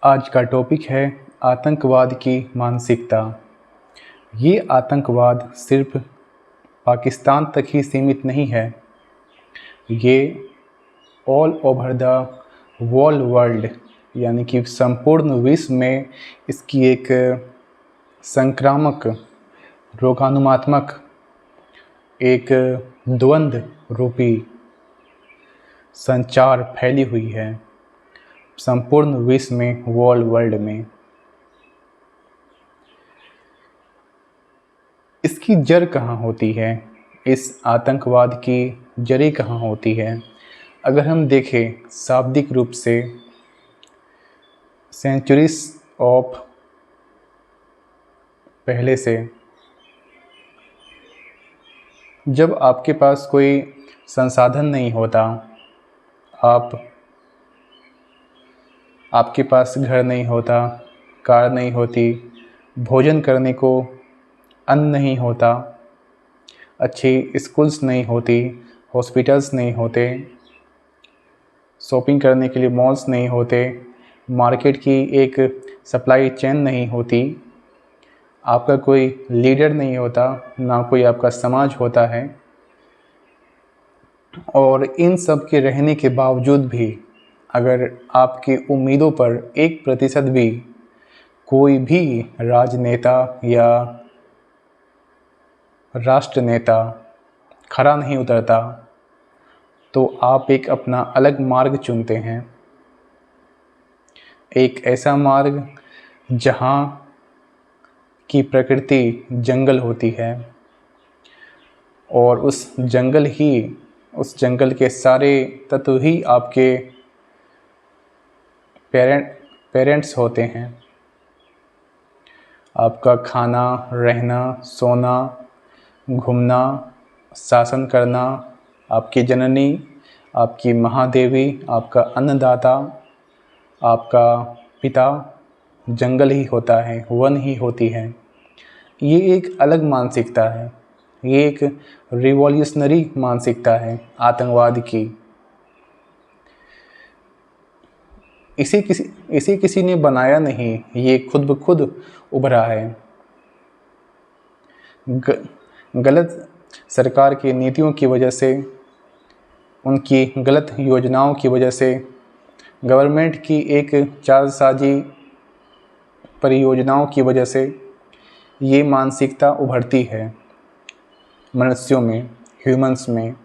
आज का टॉपिक है आतंकवाद की मानसिकता। ये आतंकवाद सिर्फ पाकिस्तान तक ही सीमित नहीं है, ये ऑल ओवर द वर्ल्ड यानी कि संपूर्ण विश्व में इसकी एक संक्रामक, रोगाणुमात्मक, एक द्वंद्व रूपी संचार फैली हुई है संपूर्ण विश्व में, वर्ल्ड में। इसकी जड़ कहाँ होती है? इस आतंकवाद की जड़ें कहाँ होती है? अगर हम देखें शाब्दिक रूप से, सेंचुरीज ऑफ पहले से, जब आपके पास कोई संसाधन नहीं होता, आपके पास घर नहीं होता, कार नहीं होती, भोजन करने को अन्न नहीं होता, अच्छी स्कूल्स नहीं होती, हॉस्पिटल्स नहीं होते, शॉपिंग करने के लिए मॉल्स नहीं होते, मार्केट की एक सप्लाई चेन नहीं होती, आपका कोई लीडर नहीं होता, ना कोई आपका समाज होता है, और इन सब के रहने के बावजूद भी अगर आपकी उम्मीदों पर 1% भी कोई भी राजनेता या राष्ट्र नेता खरा नहीं उतरता, तो आप एक अपना अलग मार्ग चुनते हैं। एक ऐसा मार्ग जहाँ की प्रकृति जंगल होती है और उस जंगल के सारे तत्व ही आपके पेरेंट्स होते हैं। आपका खाना, रहना, सोना, घूमना, शासन करना, आपकी जननी, आपकी महादेवी, आपका अन्नदाता, आपका पिता जंगल ही होता है, वन ही होती है। ये एक अलग मानसिकता है, ये एक रिवॉल्यूशनरी मानसिकता है आतंकवाद की। इसे किसी ने बनाया नहीं, ये खुद ब खुद उभरा है। गलत सरकार की नीतियों की वजह से, उनकी गलत योजनाओं की वजह से, गवर्नमेंट की एक जालसाजी परियोजनाओं की वजह से ये मानसिकता उभरती है मनुष्यों में, ह्यूमंस में।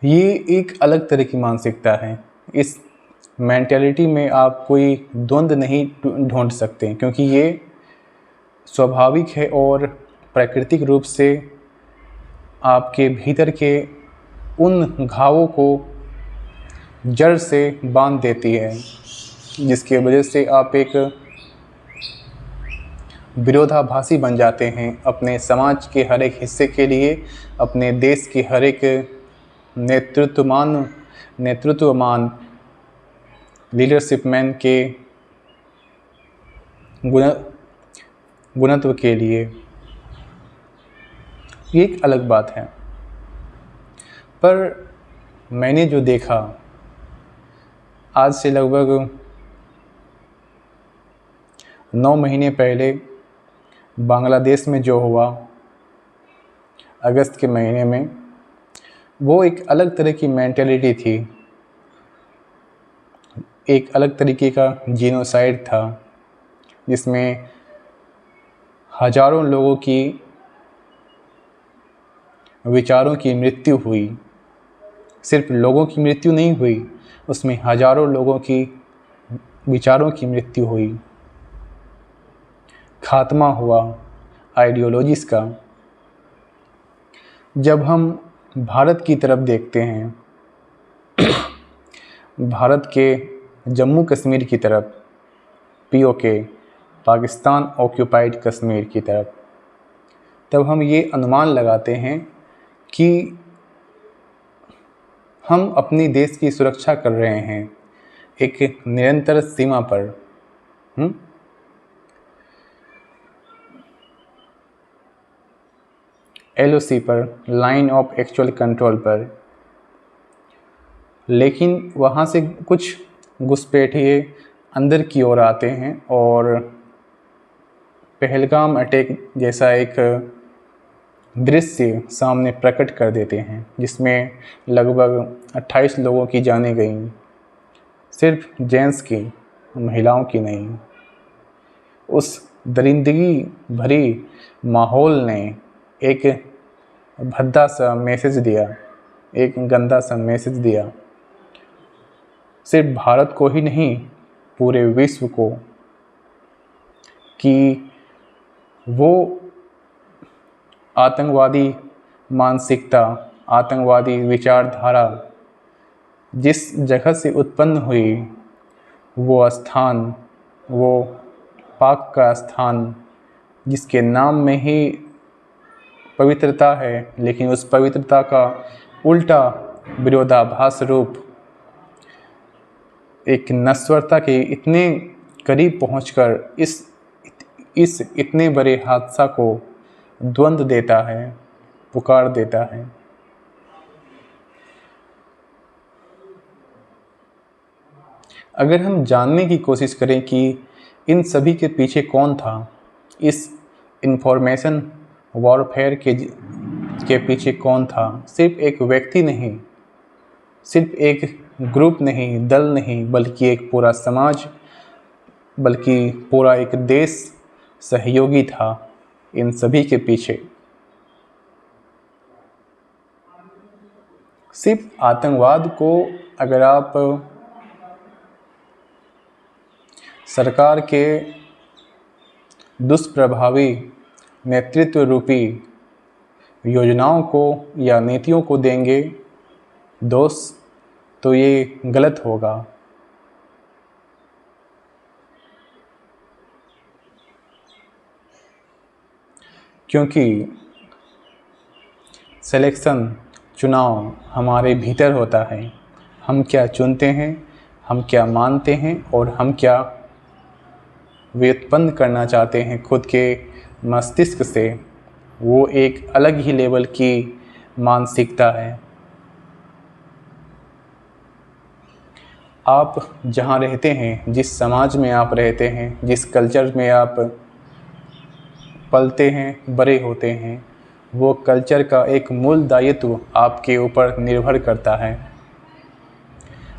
ये एक अलग तरह की मानसिकता है। इस मेंटालिटी में आप कोई द्वंद्व नहीं ढूंढ सकते, क्योंकि ये स्वाभाविक है और प्राकृतिक रूप से आपके भीतर के उन घावों को जड़ से बांध देती है, जिसकी वजह से आप एक विरोधाभासी बन जाते हैं अपने समाज के हर एक हिस्से के लिए, अपने देश के हर एक नेतृत्वमान लीडरशिप मैन के गुणत्व के लिए। ये एक अलग बात है। पर मैंने जो देखा आज से लगभग 9 महीने पहले बांग्लादेश में जो हुआ अगस्त के महीने में, वो एक अलग तरह की मेंटालिटी थी, एक अलग तरीके का जीनोसाइड था, जिसमें हजारों लोगों की विचारों की मृत्यु हुई। सिर्फ लोगों की मृत्यु नहीं हुई, उसमें हजारों लोगों की विचारों की मृत्यु हुई। खात्मा हुआ आइडियोलॉजीज का। जब हम भारत की तरफ देखते हैं, भारत के जम्मू कश्मीर की तरफ, POK, पाकिस्तान ऑक्यूपाइड कश्मीर की तरफ, तब हम ये अनुमान लगाते हैं कि हम अपनी देश की सुरक्षा कर रहे हैं एक निरंतर सीमा पर। LOC पर, लाइन ऑफ एक्चुअल कंट्रोल पर। लेकिन वहाँ से कुछ घुसपैठिए अंदर की ओर आते हैं और पहलगाम अटैक जैसा एक दृश्य सामने प्रकट कर देते हैं, जिसमें लगभग 28 लोगों की जानें गईं, सिर्फ जेंट्स की, महिलाओं की नहीं। उस दरिंदगी भरी माहौल ने एक भद्दा सा मैसेज दिया, एक गंदा सा मैसेज दिया, सिर्फ भारत को ही नहीं पूरे विश्व को, कि वो आतंकवादी मानसिकता, आतंकवादी विचारधारा जिस जगह से उत्पन्न हुई, वो स्थान, वो पाक का स्थान जिसके नाम में ही पवित्रता है, लेकिन उस पवित्रता का उल्टा विरोधाभास रूप एक नश्वरता के इतने करीब पहुंचकर इस इतने बड़े हादसा को द्वंद देता है, पुकार देता है। अगर हम जानने की कोशिश करें कि इन सभी के पीछे कौन था, इस इंफॉर्मेशन वॉरफेयर के पीछे कौन था, सिर्फ एक व्यक्ति नहीं, सिर्फ एक ग्रुप नहीं, दल नहीं, बल्कि एक पूरा समाज, बल्कि पूरा एक देश सहयोगी था इन सभी के पीछे। सिर्फ आतंकवाद को अगर आप सरकार के दुष्प्रभावी नेतृत्व रूपी योजनाओं को या नीतियों को देंगे दोष, तो ये गलत होगा। क्योंकि सिलेक्शन, चुनाव हमारे भीतर होता है। हम क्या चुनते हैं, हम क्या मानते हैं और हम क्या व्युत्पन्न करना चाहते हैं खुद के मस्तिष्क से, वो एक अलग ही लेवल की मानसिकता है। आप जहाँ रहते हैं, जिस समाज में आप रहते हैं, जिस कल्चर में आप पलते हैं, बड़े होते हैं, वो कल्चर का एक मूल दायित्व आपके ऊपर निर्भर करता है।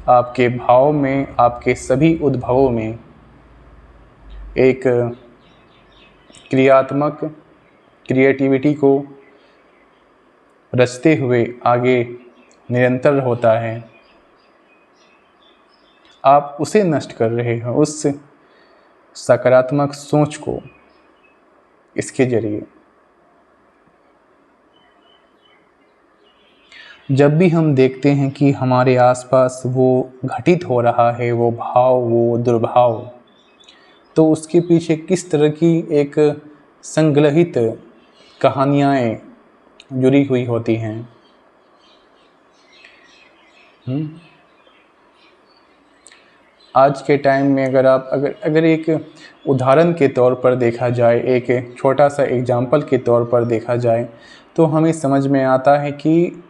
आपके भाव में, आपके सभी उद्भवों में एक क्रिएटिविटी को रचते हुए आगे निरंतर होता है। आप उसे नष्ट कर रहे हैं, उस सकारात्मक सोच को, इसके जरिए। जब भी हम देखते हैं कि हमारे आसपास वो घटित हो रहा है, वो भाव, वो दुर्भाव, तो उसके पीछे किस तरह की एक संग्रहित कहानियाँ जुड़ी हुई होती हैं। आज के टाइम में अगर एक उदाहरण के तौर पर देखा जाए, एक छोटा सा एग्जाम्पल के तौर पर देखा जाए, तो हमें समझ में आता है कि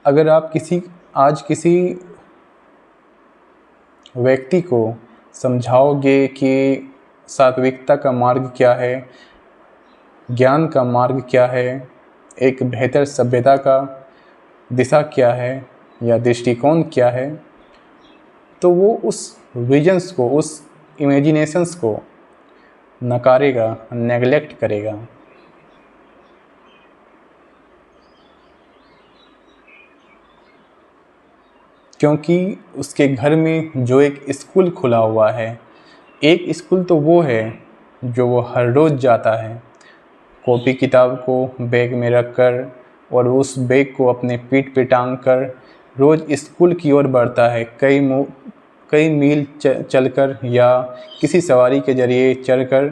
अगर आप किसी व्यक्ति को समझाओगे कि सात्विकता का मार्ग क्या है, ज्ञान का मार्ग क्या है, एक बेहतर सभ्यता का दिशा क्या है या दृष्टिकोण क्या है, तो वो उस विजन्स को, उस इमेजिनेशंस को नकारेगा, नेगलेक्ट करेगा। क्योंकि उसके घर में जो एक स्कूल खुला हुआ है, एक स्कूल तो वो है जो वो हर रोज़ जाता है, कॉपी किताब को बैग में रखकर और उस बैग को अपने पीठ पे टांग कर रोज़ स्कूल की ओर बढ़ता है, कई मील चलकर या किसी सवारी के ज़रिए चढ़कर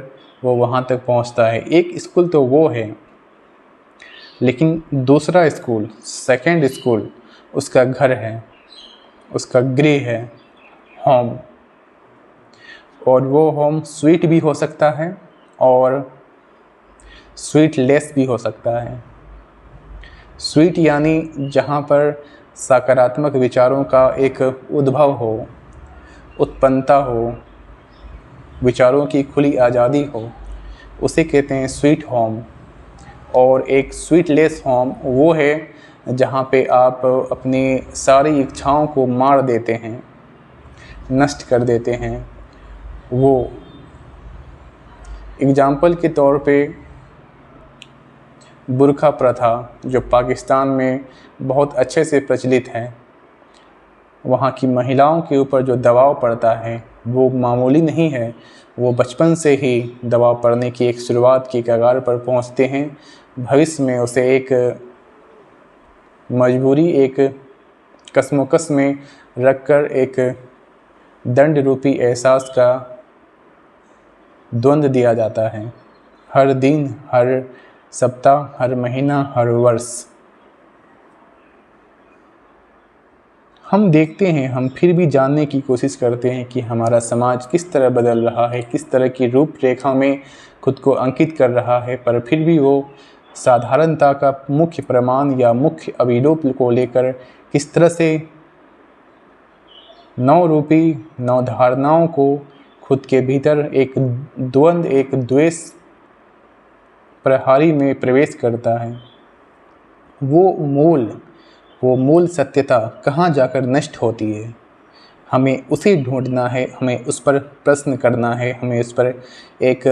वो वहाँ तक पहुँचता है। एक स्कूल तो वो है, लेकिन दूसरा स्कूल, सेकंड स्कूल, उसका घर है, उसका गृह है, होम। और वो होम स्वीट भी हो सकता है और स्वीटलेस भी हो सकता है। स्वीट यानी जहाँ पर सकारात्मक विचारों का एक उद्भव हो, उत्पन्नता हो, विचारों की खुली आज़ादी हो, उसे कहते हैं स्वीट होम। और एक स्वीटलेस होम वो है जहाँ पे आप अपनी सारी इच्छाओं को मार देते हैं, नष्ट कर देते हैं। वो एग्जाम्पल के तौर पे बुर्का प्रथा जो पाकिस्तान में बहुत अच्छे से प्रचलित है, वहाँ की महिलाओं के ऊपर जो दबाव पड़ता है वो मामूली नहीं है। वो बचपन से ही दबाव पड़ने की एक शुरुआत की कगार पर पहुँचते हैं। भविष्य में उसे एक मजबूरी, एक कशमकश में रखकर एक दंड रूपी एहसास का द्वंद्व दिया जाता है। हर दिन, हर सप्ताह, हर महीना, हर वर्ष हम देखते हैं, हम फिर भी जानने की कोशिश करते हैं कि हमारा समाज किस तरह बदल रहा है, किस तरह की रूपरेखा में खुद को अंकित कर रहा है, पर फिर भी वो साधारणता का मुख्य प्रमाण या मुख्य अभिरूप को लेकर किस तरह से नौ रूपी नौ धारणाओं को खुद के भीतर एक द्वंद्व, एक द्वेष प्रहारी में प्रवेश करता है। वो मूल सत्यता कहाँ जाकर नष्ट होती है, हमें उसे ढूंढना है, हमें उस पर प्रश्न करना है, हमें उस पर एक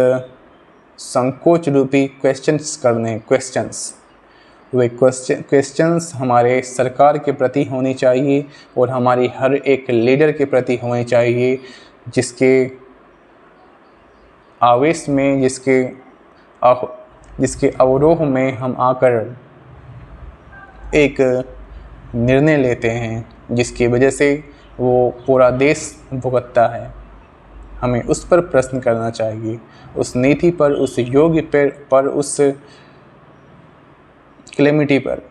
संकोच रूपी क्वेश्चंस वे क्वेश्चंस हमारे सरकार के प्रति होनी चाहिए और हमारी हर एक लीडर के प्रति होनी चाहिए, जिसके आवेश में, जिसके अवरोह में हम आकर एक निर्णय लेते हैं, जिसकी वजह से वो पूरा देश भुगतता है। हमें उस पर प्रश्न करना चाहिए, उस नीति पर, उस योग्य पर, उस क्लेमिटी पर।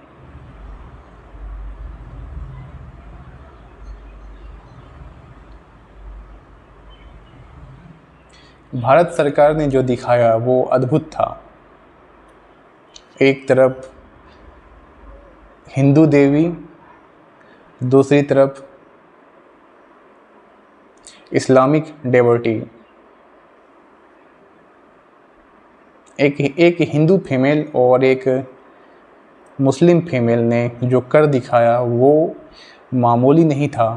भारत सरकार ने जो दिखाया वो अद्भुत था। एक तरफ हिंदू देवी, दूसरी तरफ इस्लामिक डेवोटी। एक हिंदू फीमेल और एक मुस्लिम फीमेल ने जो कर दिखाया वो मामूली नहीं था।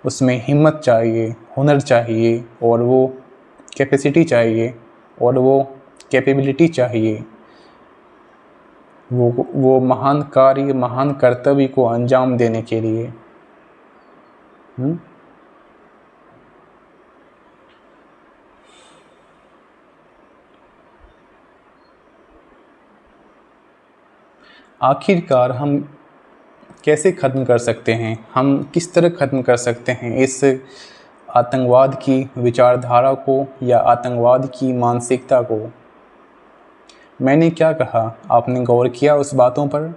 उसमें हिम्मत चाहिए, हुनर चाहिए, और वो कैपेसिटी चाहिए, और वो कैपेबिलिटी चाहिए। वो महान कार्य, महान कर्तव्य को अंजाम देने के लिए। आखिरकार हम कैसे ख़त्म कर सकते हैं, हम किस तरह ख़त्म कर सकते हैं इस आतंकवाद की विचारधारा को या आतंकवाद की मानसिकता को? मैंने क्या कहा, आपने गौर किया उस बातों पर?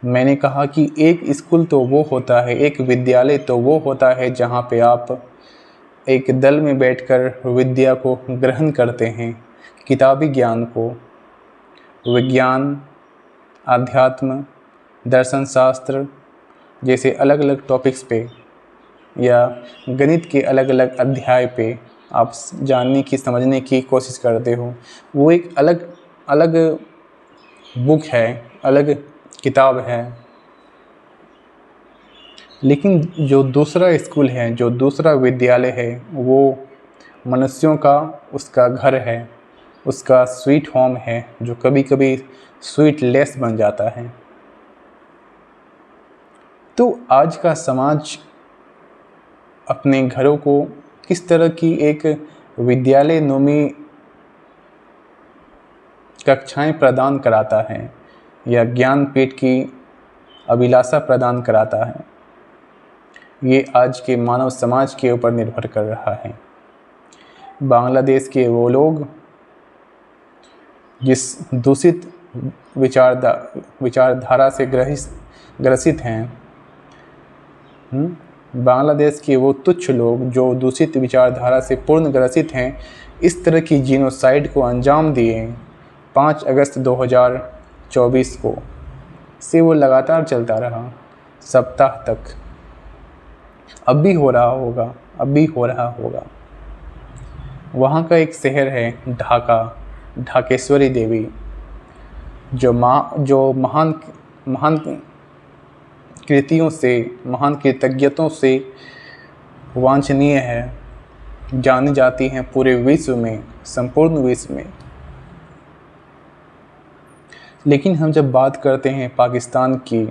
मैंने कहा कि एक स्कूल तो वो होता है, एक विद्यालय तो वो होता है जहाँ पे आप एक दल में बैठकर विद्या को ग्रहण करते हैं, किताबी ज्ञान को, विज्ञान, आध्यात्म, दर्शन शास्त्र जैसे अलग अलग टॉपिक्स पे या गणित के अलग अलग अध्याय पे आप जानने की, समझने की कोशिश करते हो। वो एक अलग अलग बुक है, अलग किताब है। लेकिन जो दूसरा स्कूल है, जो दूसरा विद्यालय है, वो मनुष्यों का, उसका घर है, उसका स्वीट होम है, जो कभी कभी स्वीटलेस बन जाता है। तो आज का समाज अपने घरों को किस तरह की एक विद्यालय नुमी कक्षाएं प्रदान कराता है या ज्ञानपीठ की अभिलाषा प्रदान कराता है, ये आज के मानव समाज के ऊपर निर्भर कर रहा है। बांग्लादेश के वो लोग जिस दूषित विचारधारा से ग्रसित हैं, बांग्लादेश के वो तुच्छ लोग जो दूषित विचारधारा से पूर्ण ग्रसित हैं, इस तरह की जीनोसाइड को अंजाम दिए 5 अगस्त 2024 को, से वो लगातार चलता रहा सप्ताह तक। अब भी हो रहा होगा, अब भी हो रहा होगा। वहाँ का एक शहर है ढाका, ढाकेश्वरी देवी, जो महान महान कृतियों से, महान कृतज्ञताओं से वांछनीय है, जानी जाती हैं पूरे विश्व में, संपूर्ण विश्व में। लेकिन हम जब बात करते हैं पाकिस्तान की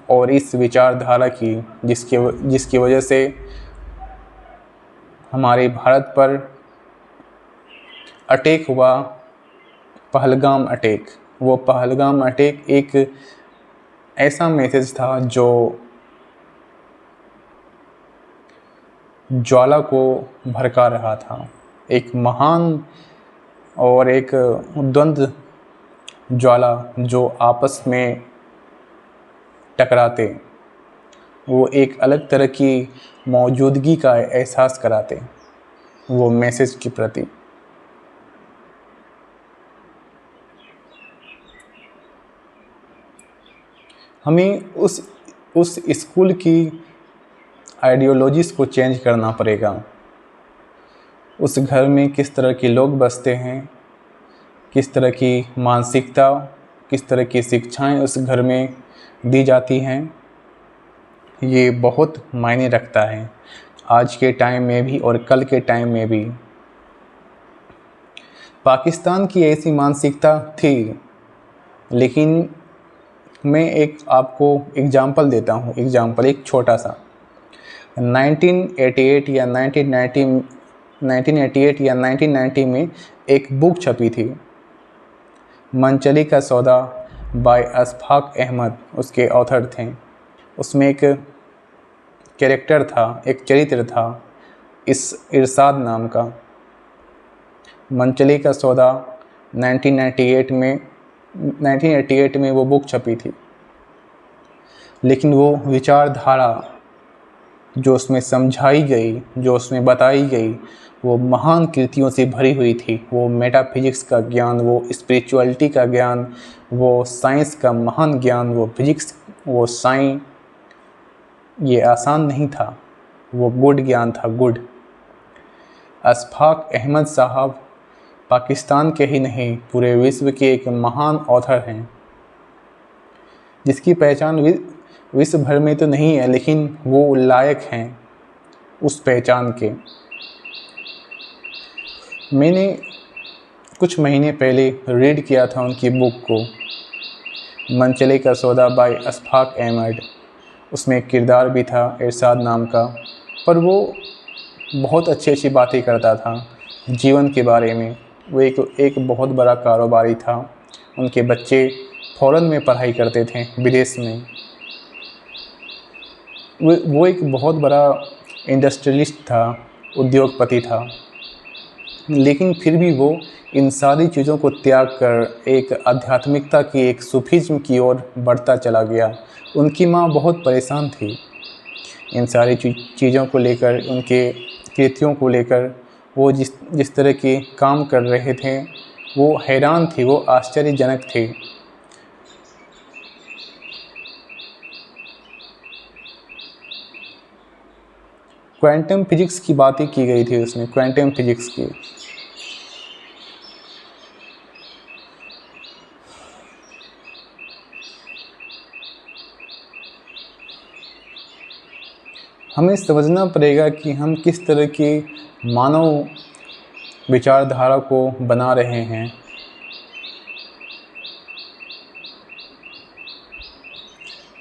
और इस विचारधारा की, जिसकी वजह से हमारे भारत पर अटैक हुआ, पहलगाम अटैक, वो पहलगाम अटैक एक ऐसा मैसेज था जो ज्वाला को भड़का रहा था। एक महान और एक द्वंद्व ज्वाला जो आपस में टकराते, वो एक अलग तरह की मौजूदगी का एहसास कराते वो मैसेज के प्रति। हमें उस स्कूल की आइडियोलॉजीज़ को चेंज करना पड़ेगा। उस घर में किस तरह के लोग बसते हैं, किस तरह की मानसिकता, किस तरह की शिक्षाएं उस घर में दी जाती हैं, ये बहुत मायने रखता है आज के टाइम में भी और कल के टाइम में भी। पाकिस्तान की ऐसी मानसिकता थी, लेकिन मैं एक आपको एग्जाम्पल देता हूँ, एक छोटा सा। 1988 या 1990 में एक बुक छपी थी, मनचली का सौदा बाय अशफाक अहमद, उसके ऑथर थे। उसमें एक कैरेक्टर था, एक चरित्र था, इस इरशाद नाम का। मनचली का सौदा 1988 में वो बुक छपी थी, लेकिन वो विचारधारा जो उसमें समझाई गई, जो उसमें बताई गई, वो महान कृतियों से भरी हुई थी। वो मेटाफिजिक्स का ज्ञान, वो स्पिरिचुअलिटी का ज्ञान, वो साइंस का महान ज्ञान, वो फिजिक्स, वो साइंस, ये आसान नहीं था, वो गुड ज्ञान था, गुड। अशफाक अहमद साहब पाकिस्तान के ही नहीं, पूरे विश्व के एक महान ऑथर हैं, जिसकी पहचान विश्व भर में तो नहीं है, लेकिन वो लायक हैं उस पहचान के। मैंने कुछ महीने पहले रीड किया था उनकी बुक को, मनचले का सौदा बाय अशफाक अहमद। उसमें एक किरदार भी था इरशाद नाम का, पर वो बहुत अच्छी अच्छी बातें करता था जीवन के बारे में। वो एक बहुत बड़ा कारोबारी था, उनके बच्चे फ़ॉरेन में पढ़ाई करते थे, विदेश में। वो एक बहुत बड़ा इंडस्ट्रियलिस्ट था, उद्योगपति था, लेकिन फिर भी वो इन सारी चीज़ों को त्याग कर एक आध्यात्मिकता की, एक सूफीज़्म की ओर बढ़ता चला गया। उनकी माँ बहुत परेशान थी इन सारी चीज़ों को लेकर, उनके कृतियों को लेकर। वो जिस तरह के काम कर रहे थे, वो हैरान थी, वो आश्चर्यजनक थे। क्वांटम फिजिक्स की बातें की गई थी उसमें, क्वांटम फिजिक्स की। हमें समझना पड़ेगा कि हम किस तरह की मानव विचारधारा को बना रहे हैं।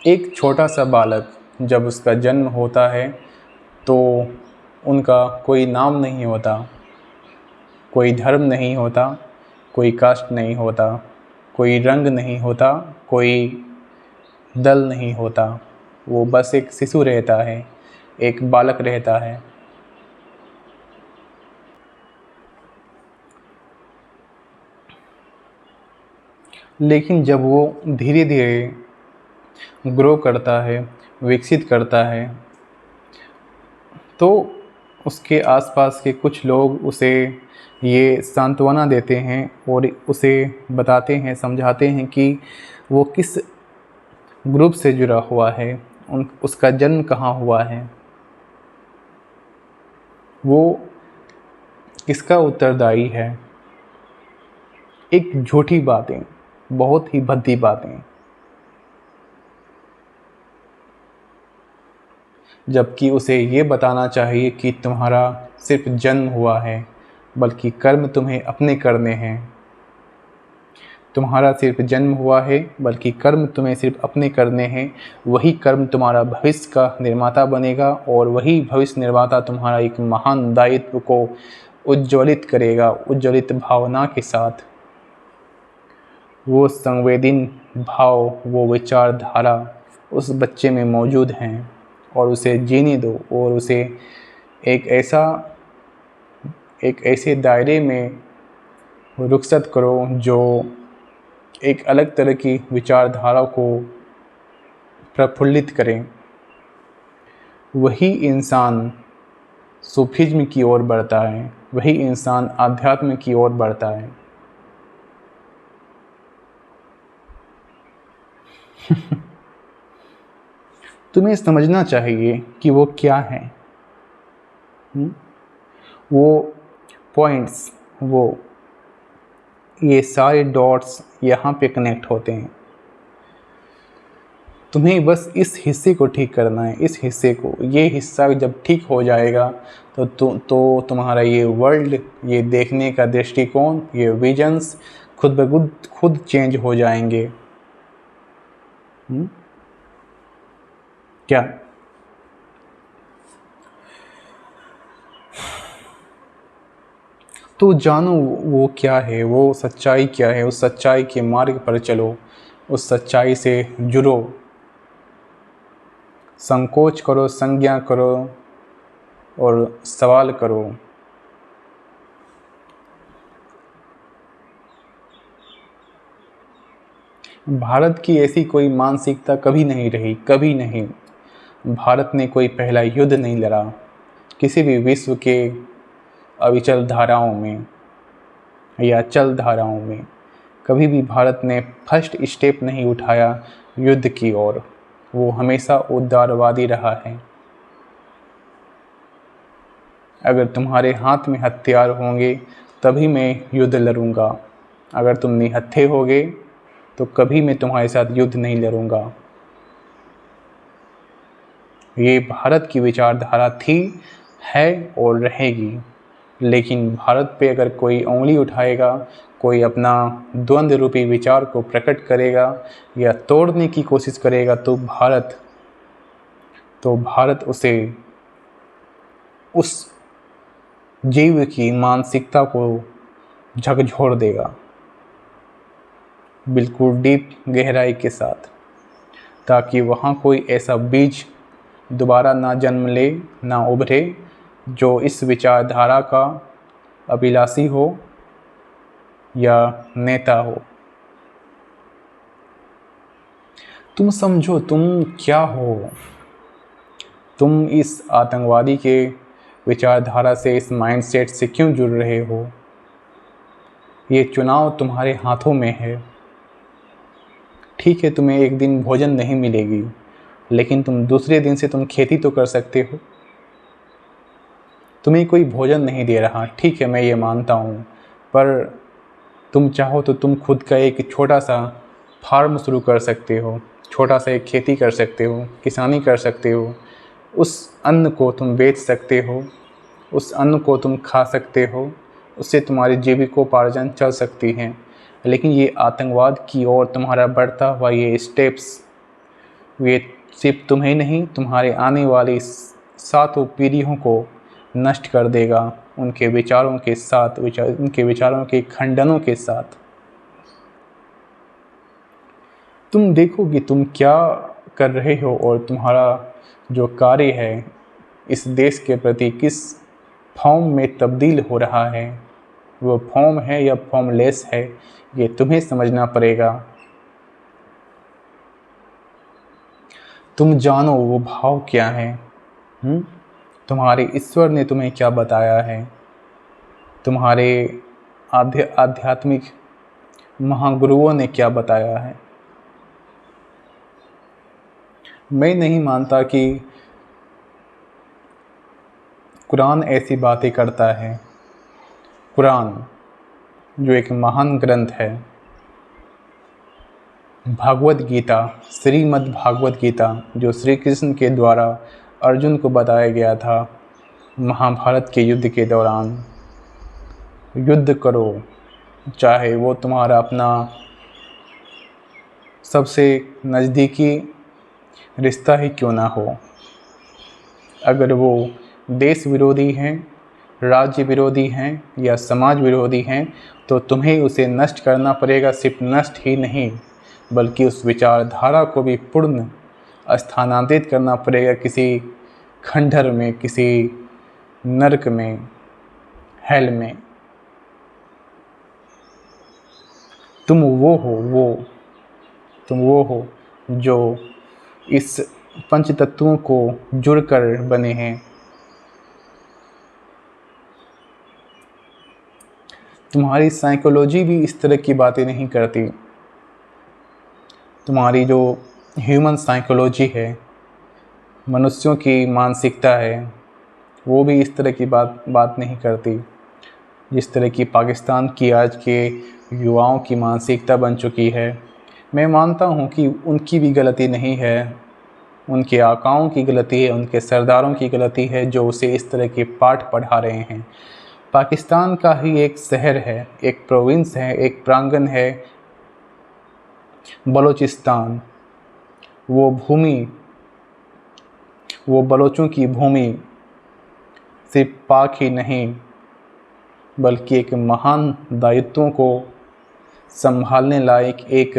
एक छोटा सा बालक जब उसका जन्म होता है तो उनका कोई नाम नहीं होता, कोई धर्म नहीं होता, कोई कास्ट नहीं होता, कोई रंग नहीं होता, कोई दल नहीं होता। वो बस एक शिशु रहता है, एक बालक रहता है। लेकिन जब वो धीरे धीरे ग्रो करता है, विकसित करता है, तो उसके आसपास के कुछ लोग उसे ये सांत्वना देते हैं और उसे बताते हैं, समझाते हैं कि वो किस ग्रुप से जुड़ा हुआ है, उसका जन्म कहाँ हुआ है, वो किसका उत्तरदायी है। एक झूठी बातें, बहुत ही भद्दी बातें, जबकि उसे ये बताना चाहिए कि तुम्हारा सिर्फ जन्म हुआ है, बल्कि कर्म तुम्हें अपने करने हैं। तुम्हारा सिर्फ जन्म हुआ है, बल्कि कर्म तुम्हें सिर्फ अपने करने हैं। वही कर्म तुम्हारा भविष्य का निर्माता बनेगा, और वही भविष्य निर्माता तुम्हारा एक महान दायित्व को उज्ज्वलित करेगा, उज्ज्वलित भावना के साथ। वो संवेदन भाव, वो विचारधारा उस बच्चे में मौजूद हैं, और उसे जीने दो, और उसे एक ऐसे दायरे में रुखसत करो जो एक अलग तरह की विचारधारा को प्रफुल्लित करें। वही इंसान सूफिज्म की ओर बढ़ता है, वही इंसान आध्यात्म की ओर बढ़ता है। तुम्हें समझना चाहिए कि वो क्या है। वो पॉइंट्स, वो ये सारे डॉट्स यहाँ पे कनेक्ट होते हैं। तुम्हें बस इस हिस्से को ठीक करना है, इस हिस्से को। ये हिस्सा जब ठीक हो जाएगा तो तुम्हारा ये वर्ल्ड, ये देखने का दृष्टिकोण, ये विजन्स खुद चेंज हो जाएंगे। क्या तो जानो वो क्या है, वो सच्चाई क्या है। उस सच्चाई के मार्ग पर चलो, उस सच्चाई से जुड़ो। संकोच करो, संज्ञा करो और सवाल करो। भारत की ऐसी कोई मानसिकता कभी नहीं रही, कभी नहीं। भारत ने कोई पहला युद्ध नहीं लड़ा किसी भी विश्व के अविचल धाराओं में या चल धाराओं में। कभी भी भारत ने फर्स्ट स्टेप नहीं उठाया युद्ध की ओर। वो हमेशा उदारवादी रहा है। अगर तुम्हारे हाथ में हथियार होंगे तभी मैं युद्ध लड़ूंगा। अगर तुम निहत्थे होगे तो कभी मैं तुम्हारे साथ युद्ध नहीं लड़ूंगा। ये भारत की विचारधारा थी, है और रहेगी। लेकिन भारत पे अगर कोई उंगली उठाएगा, कोई अपना द्वंद्व रूपी विचार को प्रकट करेगा या तोड़ने की कोशिश करेगा, तो भारत उसे, उस जीव की मानसिकता को झकझोर देगा, बिल्कुल डीप गहराई के साथ, ताकि वहाँ कोई ऐसा बीज दोबारा ना जन्म ले, ना उभरे, जो इस विचारधारा का अभिलाषी हो या नेता हो। तुम समझो तुम क्या हो। तुम इस आतंकवादी के विचारधारा से, इस माइंडसेट से क्यों जुड़ रहे हो। ये चुनाव तुम्हारे हाथों में है। ठीक है, तुम्हें एक दिन भोजन नहीं मिलेगी, लेकिन तुम दूसरे दिन से तुम खेती तो कर सकते हो। तुम्हें कोई भोजन नहीं दे रहा, ठीक है, मैं ये मानता हूँ, पर तुम चाहो तो तुम खुद का एक छोटा सा फार्म शुरू कर सकते हो, छोटा सा एक खेती कर सकते हो, किसानी कर सकते हो। उस अन्न को तुम बेच सकते हो, उस अन्न को तुम खा सकते हो, उससे तुम्हारी जीविकोपार्जन चल सकती हैं। लेकिन ये आतंकवाद की ओर तुम्हारा बढ़ता हुआ ये स्टेप्स, ये सिर्फ तुम्हें नहीं, तुम्हारे आने वाली 7 पीढ़ियों को नष्ट कर देगा, उनके विचारों के साथ, उनके विचारों के खंडनों के साथ। तुम देखो कि तुम क्या कर रहे हो, और तुम्हारा जो कार्य है इस देश के प्रति किस फॉर्म में तब्दील हो रहा है। वो फॉर्म है या फॉर्मलेस है, ये तुम्हें समझना पड़ेगा। तुम जानो वो भाव क्या है। तुम्हारे ईश्वर ने तुम्हें क्या बताया है, तुम्हारे आध्यात्मिक महागुरुओं ने क्या बताया है। मैं नहीं मानता कि कुरान ऐसी बातें करता है। कुरान जो एक महान ग्रंथ है, भागवत गीता, श्रीमद् भागवत गीता, जो श्री कृष्ण के द्वारा अर्जुन को बताया गया था महाभारत के युद्ध के दौरान, युद्ध करो, चाहे वो तुम्हारा अपना सबसे नज़दीकी रिश्ता ही क्यों ना हो। अगर वो देश विरोधी हैं, राज्य विरोधी हैं या समाज विरोधी हैं, तो तुम्हें उसे नष्ट करना पड़ेगा। सिर्फ नष्ट ही नहीं, बल्कि उस विचारधारा को भी पूर्ण स्थानांतरित करना पड़ेगा किसी खंडहर में, किसी नरक में, हेल में। तुम वो हो जो इस पंच तत्वों को जुड़कर बने हैं। तुम्हारी साइकोलॉजी भी इस तरह की बातें नहीं करती। तुम्हारी जो ह्यूमन साइकोलॉजी है, मनुष्यों की मानसिकता है, वो भी इस तरह की बात नहीं करती। जिस तरह की पाकिस्तान की आज के युवाओं की मानसिकता बन चुकी है, मैं मानता हूँ कि उनकी भी गलती नहीं है, उनके आकाओं की गलती है, उनके सरदारों की गलती है जो उसे इस तरह के पाठ पढ़ा रहे हैं। पाकिस्तान का ही एक शहर है, एक प्रोविंस है, एक प्रांगण है बलूचिस्तान। वो भूमि, वो बलोचों की भूमि सिर्फ पाक ही नहीं, बल्कि एक महान दायित्वों को संभालने लायक, एक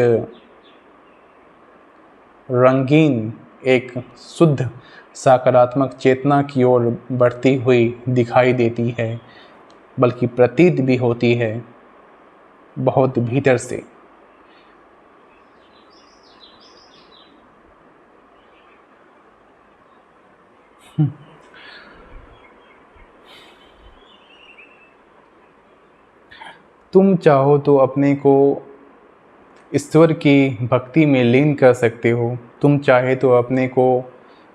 रंगीन, एक शुद्ध सकारात्मक चेतना की ओर बढ़ती हुई दिखाई देती है, बल्कि प्रतीत भी होती है बहुत भीतर से। तुम चाहो तो अपने को ईश्वर की भक्ति में लीन कर सकते हो। तुम चाहे तो अपने को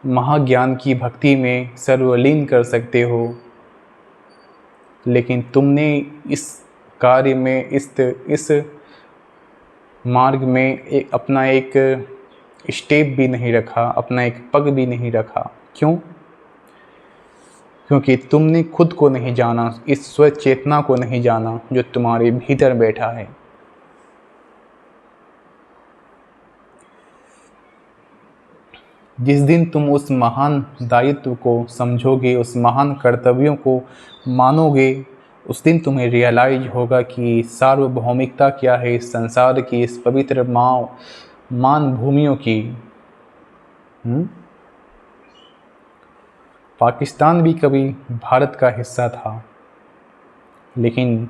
महाज्ञान की भक्ति में सर्वलीन कर सकते हो। लेकिन तुमने इस कार्य में, इस मार्ग में अपना एक स्टेप भी नहीं रखा, अपना एक पग भी नहीं रखा। क्यों? क्योंकि तुमने खुद को नहीं जाना, इस स्व चेतना को नहीं जाना जो तुम्हारे भीतर बैठा है। जिस दिन तुम उस महान दायित्व को समझोगे, उस महान कर्तव्यों को मानोगे, उस दिन तुम्हें रियलाइज होगा कि सार्वभौमिकता क्या है इस संसार की, इस पवित्र मान भूमियों की। पाकिस्तान भी कभी भारत का हिस्सा था, लेकिन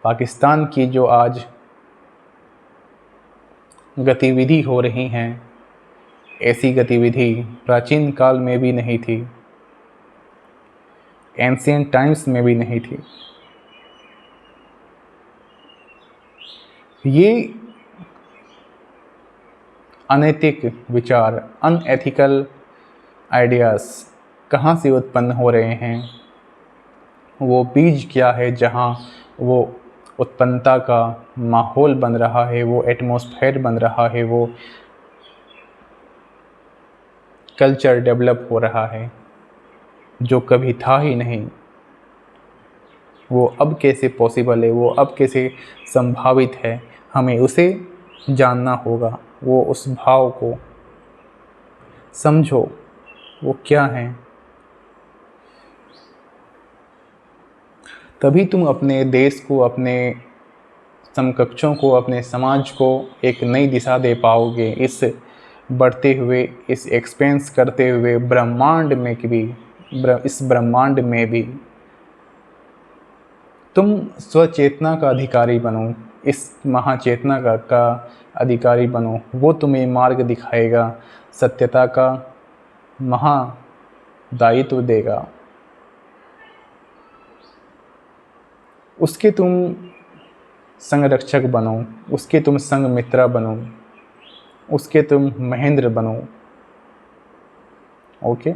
पाकिस्तान की जो आज गतिविधि हो रही हैं, ऐसी गतिविधि प्राचीन काल में भी नहीं थी, एंशिएंट टाइम्स में भी नहीं थी। ये अनैतिक विचार, अनएथिकल आइडियाज़ कहाँ से उत्पन्न हो रहे हैं? वो बीज क्या है जहाँ वो उत्पन्नता का माहौल बन रहा है, वो एटमॉस्फेयर बन रहा है, वो कल्चर डेवलप हो रहा है जो कभी था ही नहीं। वो अब कैसे पॉसिबल है, वो अब कैसे संभावित है, हमें उसे जानना होगा। वो उस भाव को समझो, वो क्या है, तभी तुम अपने देश को, अपने समकक्षों को, अपने समाज को एक नई दिशा दे पाओगे। इस बढ़ते हुए, इस एक्सपेंस करते हुए ब्रह्मांड में भी, इस ब्रह्मांड में भी तुम स्वचेतना का अधिकारी बनो, इस महाचेतना का अधिकारी बनो। वो तुम्हें मार्ग दिखाएगा, सत्यता का महादायित्व देगा। उसके तुम संरक्षक बनो, उसके तुम संग मित्रा बनो, उसके तुम महेंद्र बनो। ओके।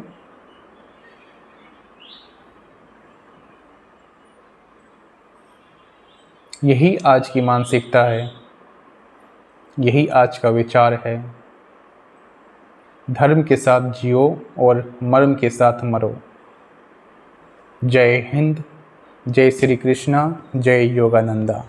यही आज की मानसिकता है, यही आज का विचार है। धर्म के साथ जियो और मर्म के साथ मरो। जय हिंद, जय श्री कृष्णा, जय योगानंदा।